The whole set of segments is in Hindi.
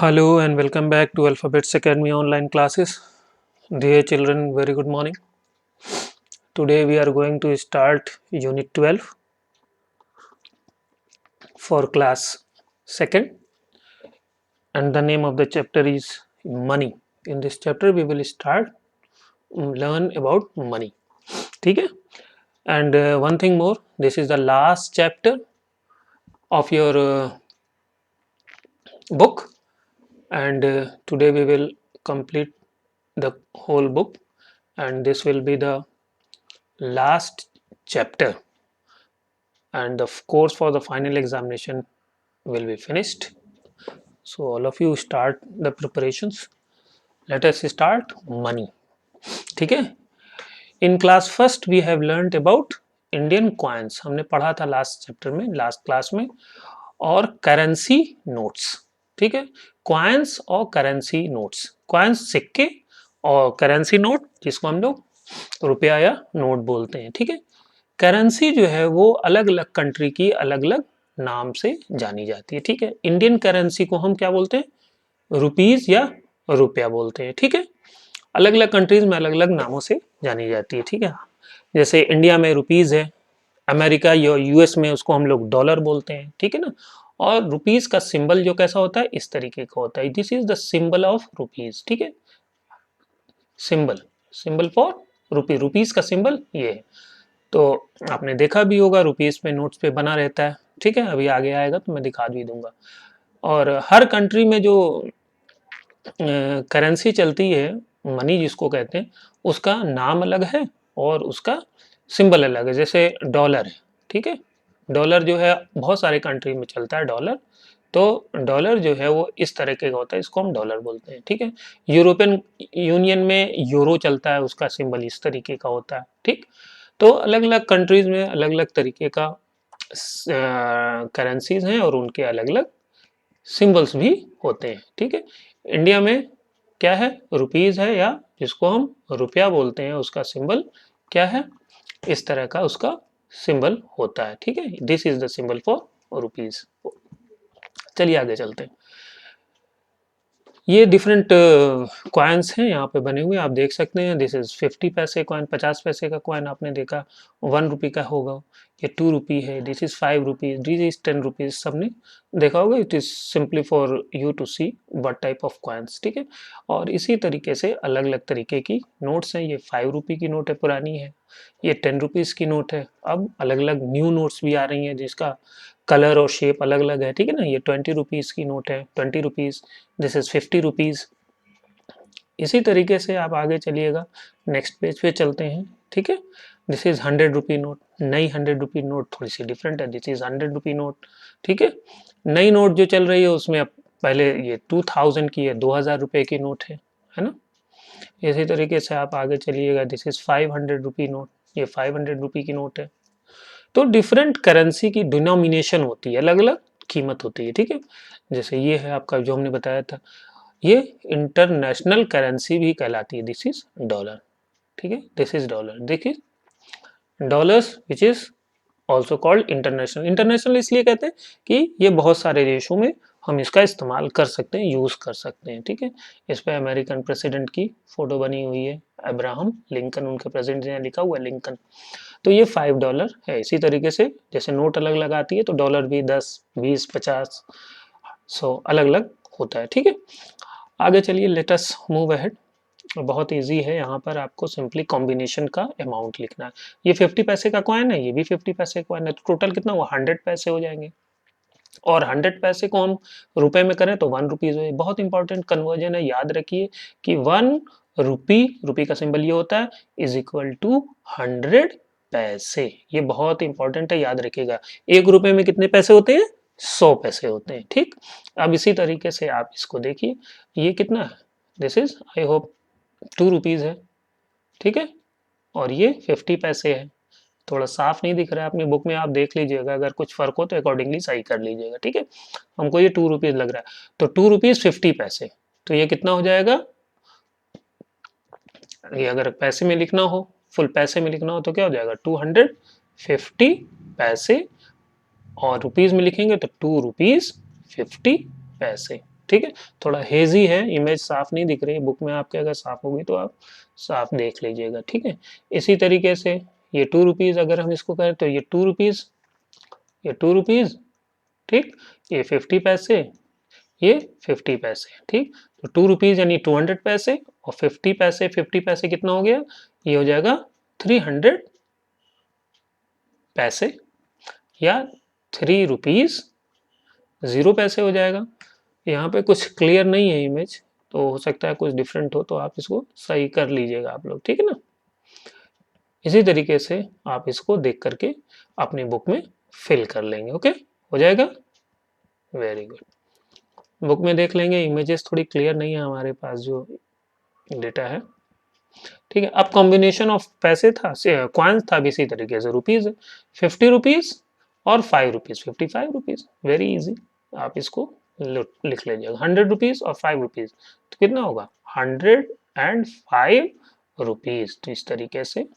Hello and welcome back to Alphabets Academy online classes. Dear children, very good morning. Today we are going to start Unit 12 for class 2nd, and the name of the chapter is Money. In this chapter we will start learn about money. ठीक है? And one thing more, this is the last chapter of your book, and today we will complete the whole book, and this will be the last chapter, and the course for the final examination will be finished. So all of you start the preparations. Let us start money. ठीक है? In class first we have learnt about Indian coins. हमने पढ़ा था लास्ट चैप्टर में, लास्ट क्लास में, और करेंसी नोट्स. ठीक है? कॉइन्स और करेंसी नोट्स. कॉइन्स सिक्के और करेंसी नोट जिसको हम लोग रुपया या नोट बोलते हैं. ठीक है? करेंसी जो है वो अलग अलग कंट्री की अलग अलग नाम से जानी जाती है. ठीक है? इंडियन करेंसी को हम क्या बोलते हैं? रुपीज या रुपया बोलते हैं. ठीक है? अलग अलग कंट्रीज में अलग अलग नामों से जानी जाती है. ठीक है? जैसे इंडिया में रुपीज है, अमेरिका या यूएस में उसको हम लोग डॉलर बोलते हैं. ठीक है ना? और रुपीज का सिंबल जो कैसा होता है, इस तरीके का होता है. This is the symbol of rupees. ठीक है? Symbol, symbol for rupee. Rupees का सिंबल ये है. तो आपने देखा भी होगा, रुपीस पे नोट्स पे बना रहता है. ठीक है? अभी आगे आएगा तो मैं दिखा भी दूंगा. और हर कंट्री में जो करेंसी चलती है, मनी जिसको कहते हैं, उसका नाम अलग है और उसका सिंबल अलग है. जैसे डॉलर है. ठीक है? डॉलर जो है बहुत सारे कंट्री में चलता है डॉलर. तो डॉलर जो है वो इस तरह का होता है, इसको हम डॉलर बोलते हैं. ठीक है? यूरोपियन यूनियन में यूरो चलता है, उसका सिंबल इस तरीके का होता है. ठीक? तो अलग अलग कंट्रीज में अलग अलग तरीके का करेंसीज हैं और उनके अलग अलग सिंबल्स भी होते हैं. ठीक है? इंडिया में क्या है? रुपीज है, या जिसको हम रुपया बोलते हैं, उसका सिंबल क्या है? इस तरह का उसका सिंबल होता है. ठीक है? This is the symbol for rupees. चलिए आगे चलते हैं. ये डिफरेंट कॉइन्स हैं यहाँ पे बने हुए, आप देख सकते हैं. दिस इज 50 पैसे कॉइन, 50 पैसे का कॉइन आपने देखा. 1 रुपी का होगा. ये 2 रुपी है. This is 5 rupees. This is 10 rupees. सबने देखा होगा. It is simply for you to see what type of coins. ठीक है? और इसी तरीके से अलग अलग तरीके की नोट्स हैं. ये 5 रुपी की नोट है, पुरानी है. ये 10 रुपीज की नोट है. अब अलग अलग न्यू नोट्स भी आ रही हैं जिसका कलर और शेप अलग अलग है. ठीक है ना? ये 20 रुपीज की नोट है. 20 रुपीज. This is 50 rupees. इसी तरीके से आप आगे चलिएगा. नेक्स्ट पेज पे चलते हैं. ठीक है? This is 100 rupee note. नई 100 रुपी नोट थोड़ी सी डिफरेंट है. This is 100 rupee note. ठीक है? नई नोट जो चल रही है उसमें अब पहले ये 2000 की है, 2000 रुपए की नोट है ना? इसी तरीके से आप आगे चलिएगा. This is 500 rupee note. ये 500 रुपी की नोट है. तो डिफरेंट करेंसी की डिनोमिनेशन होती है, अलग अलग कीमत होती है. ठीक है? जैसे ये है आपका जो हमने बताया था, ये इंटरनेशनल करेंसी भी कहलाती है. This is dollar. ठीक है? This is dollar. देखिए, dollars which is also called international. International इसलिए कहते हैं कि ये बहुत सारे देशों में हम इसका इस्तेमाल कर सकते हैं, यूज कर सकते हैं. ठीक है? इस पे अमेरिकन प्रेसिडेंट की फोटो बनी हुई है, अब्राहम लिंकन, उनके प्रेसिडेंट ने लिखा हुआ है लिंकन. तो ये $5 है. इसी तरीके से जैसे नोट अलग अलग आती है तो डॉलर भी 10, 20, 50, 100 अलग अलग होता है. ठीक है? आगे चलिए, लेट अस मूव अहेड. बहुत इजी है. यहाँ पर आपको सिंपली कॉम्बिनेशन का अमाउंट लिखना है. ये 50 पैसे का कॉइन है, ये भी 50 पैसे का कॉइन है. तो टोटल कितना हुआ? 100 पैसे हो जाएंगे. और 100 पैसे को हम रुपए में करें तो 1 रुपीज हो. बहुत इंपॉर्टेंट कन्वर्जन है, याद रखिए कि 1 रुपी, रुपी का सिंबल ये होता है, इज इक्वल टू 100 पैसे. ये बहुत इंपॉर्टेंट है, याद रखिएगा. 1 रुपए में कितने पैसे होते हैं? 100 पैसे होते हैं. ठीक? अब इसी तरीके से आप इसको देखिए. ये कितना है? This is, I hope, 2 rupees है. ठीक है? और ये 50 पैसे है. थोड़ा साफ नहीं दिख रहा है अपनी बुक में, आप देख लीजिएगा. अगर कुछ फर्क हो तो अकॉर्डिंगली सही कर लीजिएगा. ठीक है? हमको ये 2 रुपीज लग रहा है, तो 2 रुपीज 50 पैसे. तो ये कितना हो जाएगा? ये अगर पैसे में लिखना हो, फुल पैसे में लिखना हो तो क्या हो जाएगा? 250 पैसे. और रुपीज में लिखेंगे तो 2 रुपीज 50 पैसे. ठीक है, थोड़ा हेजी है, इमेज साफ नहीं दिख रही है बुक में आपके, अगर साफ होगी तो आप साफ देख लीजिएगा, ठीक है। इसी तरीके से ये 2 रुपीज़ अगर हम इसको करें तो ये 2 रुपीज़, ये 2 रुपीज़, ठीक, ये 50 पैसे, ये 50 पैसे, ठीक। तो 2 रुपीज़ यानी 200 पैसे, और 50 पैसे, 50 पैसे कितना हो गया, ये हो जाएगा 300 पैसे, या 3 रुपीज़ 0 पैसे हो जाएगा। यहाँ पे कुछ क्लियर नहीं है इमेज, तो हो सकता है कुछ डिफरेंट हो, तो आप इसको सही कर लीजिएगा आप लोग, ठीक है ना। इसी तरीके से आप इसको देख करके अपनी बुक में फिल कर लेंगे, ओके, हो जाएगा, वेरी गुड। बुक में देख लेंगे, इमेजेस थोड़ी क्लियर नहीं है हमारे पास जो डेटा है, ठीक है। अब कॉम्बिनेशन ऑफ पैसे था, कॉइन्स था भी इसी तरीके से, रुपीज़ 50 रुपीज़ और 5 रुपीज़, 55 रुपीज़, वेरी इजी, आप इसको लिख लीजिएगा। 100 रुपीज़ और 5 रुपीज़, तो कितना होगा 105 रुपीज़। तो इस तरीके से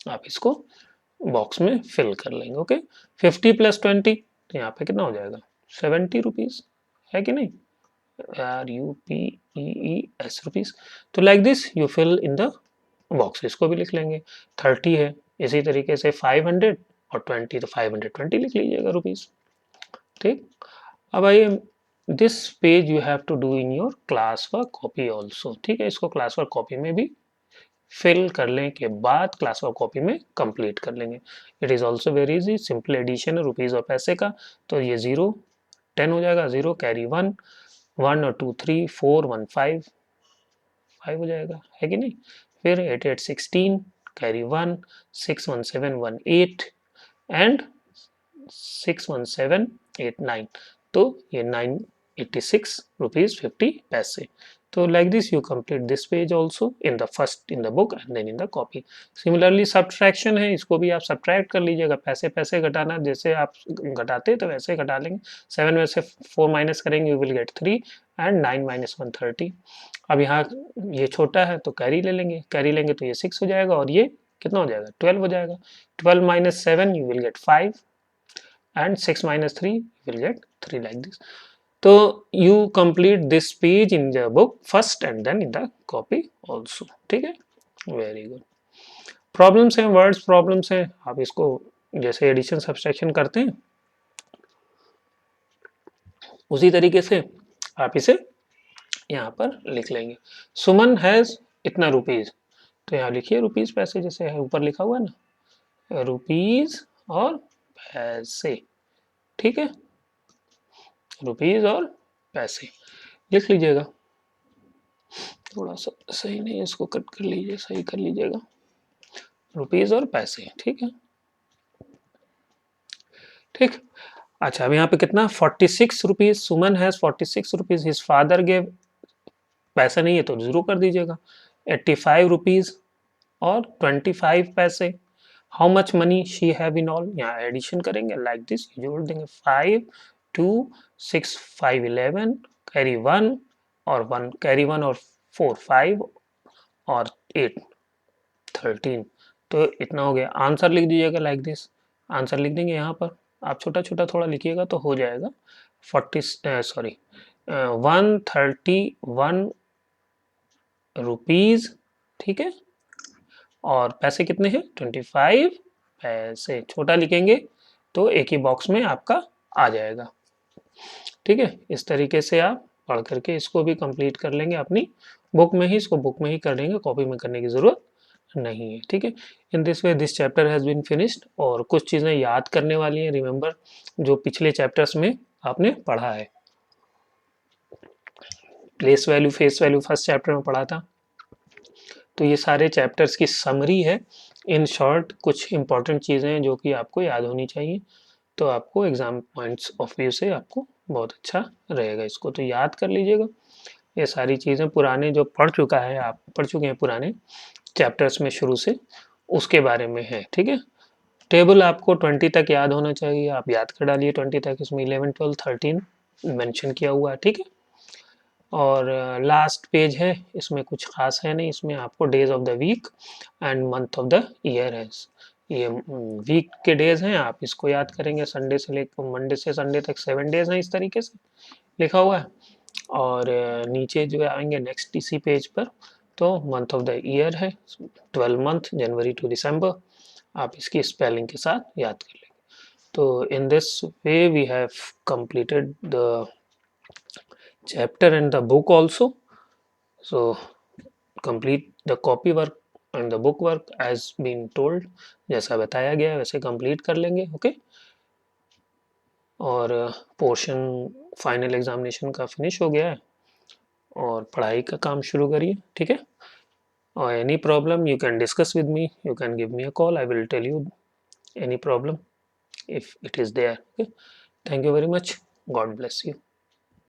आप इसको बॉक्स में फिल कर लेंगे, ओके। 50 प्लस 20, तो यहाँ पे कितना हो जाएगा 70 रुपीज़, है कि नहीं, RUPEES रुपीज़। तो like this you fill in the box, इसको भी लिख लेंगे। 30 है, इसी तरीके से 500 और 20, तो 520 लिख लीजिएगा रुपीज़, ठीक। अब आइए, this page you have to do in your class work copy also, ठीक है, इसको क्लास वर्क कॉपी में भी फिल करने के बाद क्लास वर्क कॉपी में कंप्लीट कर लेंगे। It is also very easy, simple addition है रुपीज़ और पैसे का। तो ये 0 10 हो जाएगा, 0 कैरी 1 1 और 2 3 4 1 5 5 हो जाएगा, है कि नहीं। फिर 8 8 16 कैरी 1 6 1 7 1 8 एंड 6 1 7 8 9, तो ये 986 रुपीज़ 50 पैसे। तो like this you complete this page also in the first in the book and then in the copy. Similarly subtraction है, इसको भी आप subtract कर लीजिएगा, पैसे पैसे घटाना, जैसे आप घटाते तो वैसे घटा लेंगे। 7 में से 4 माइनस करेंगे you will get 3 and 9 minus 1 30। अब यहाँ ये छोटा है तो कैरी ले लेंगे, कैरी लेंगे तो ये 6 हो जाएगा, और ये कितना हो जाएगा 12 हो जाएगा। 12 minus 7 you will get 5 and 6 minus 3 you will get 3, like this. So you complete this page in the book first and then in the copy also, ठीक है, वेरी गुड। प्रॉब्लम्स हैं, वर्ड्स प्रॉब्लम्स हैं, आप इसको जैसे एडिशन सब्सट्रैक्शन करते हैं उसी तरीके से आप इसे यहाँ पर लिख लेंगे। सुमन हैज़ इतना रुपीज़, तो यहाँ लिखिए रुपीज़ पैसे, जैसे है ऊपर लिखा हुआ है ना, रुपीज़ और पैसे, ठीक है, रुपीज़ और पैसे लिख लीजिएगा। थोड़ा सा सही नहीं है, इसको कट कर लीजिए, सही कर लीजिएगा, रुपीज़ और पैसे, ठीक है, ठीक। अच्छा, अब यहाँ पे कितना 46 rupees, Suman has 46 rupees, his father gave, पैसा नहीं है तो 0 कर दीजिएगा। 85 रुपीज़ और 25 पैसे। How much money she have in all, यहाँ एडिशन करेंगे लाइक दिस, जोड़ देंगे 5 2 6 5 11 कैरी 1 और 1 कैरी 1 और 4 5 और 8 13, तो इतना हो गया। आंसर लिख दीजिएगा लाइक दिस, आंसर लिख देंगे यहाँ पर, आप छोटा छोटा थोड़ा लिखिएगा तो हो जाएगा 131 रुपीज़, ठीक है, और पैसे कितने हैं 25 पैसे, छोटा लिखेंगे तो एक ही बॉक्स में आपका आ जाएगा, ठीक है। इस तरीके से आप पढ़ करके इसको भी कंप्लीट कर लेंगे अपनी बुक में ही, इसको बुक में ही कर लेंगे, कॉपी में करने की ज़रूरत नहीं है, ठीक है। In this way this chapter has been finished, और कुछ चीज़ें याद करने वाली हैं, रिमेंबर, जो पिछले चैप्टर्स में आपने पढ़ा है। Place value face value first chapter में पढ़ा था, तो ये सारे चैप्टर्स की समरी है। इन शॉर्ट कुछ इंपॉर्टेंट चीज़ें हैं जो कि आपको याद होनी चाहिए, तो आपको एग्ज़ाम पॉइंट्स ऑफ व्यू से आपको बहुत अच्छा रहेगा, इसको तो याद कर लीजिएगा। ये सारी चीज़ें पुराने जो पढ़ चुका है, आप पढ़ चुके हैं पुराने चैप्टर्स में शुरू से, उसके बारे में है, ठीक है। टेबल आपको 20 तक याद होना चाहिए, आप याद कर डालिए 20 तक, इसमें 11 12 13 मेंशन किया हुआ है, ठीक है। और लास्ट पेज है, इसमें कुछ खास है नहीं, इसमें आपको days of the week and month of the year है, ये वीक के डेज हैं, आप इसको याद करेंगे, संडे से लेकर मंडे से संडे तक 7 डेज हैं, इस तरीके से लिखा हुआ है। और नीचे जो है आएंगे नेक्स्ट इसी पेज पर, तो मंथ ऑफ द ईयर है 12 मंथ, जनवरी टू दिसंबर, आप इसकी स्पेलिंग के साथ याद कर लेंगे। तो in this way we have completed the chapter and the book also. So complete the copy work and the book work as been told, जैसा बताया गया है वैसे कंप्लीट कर लेंगे। ओके, और पोर्शन फाइनल एग्जामिनेशन का फिनिश हो गया है और पढ़ाई का काम शुरू करिए, ठीक है। और any problem you can discuss with me, you can give me a call, I will tell you any problem if it is there. Okay, thank you very much, god bless you.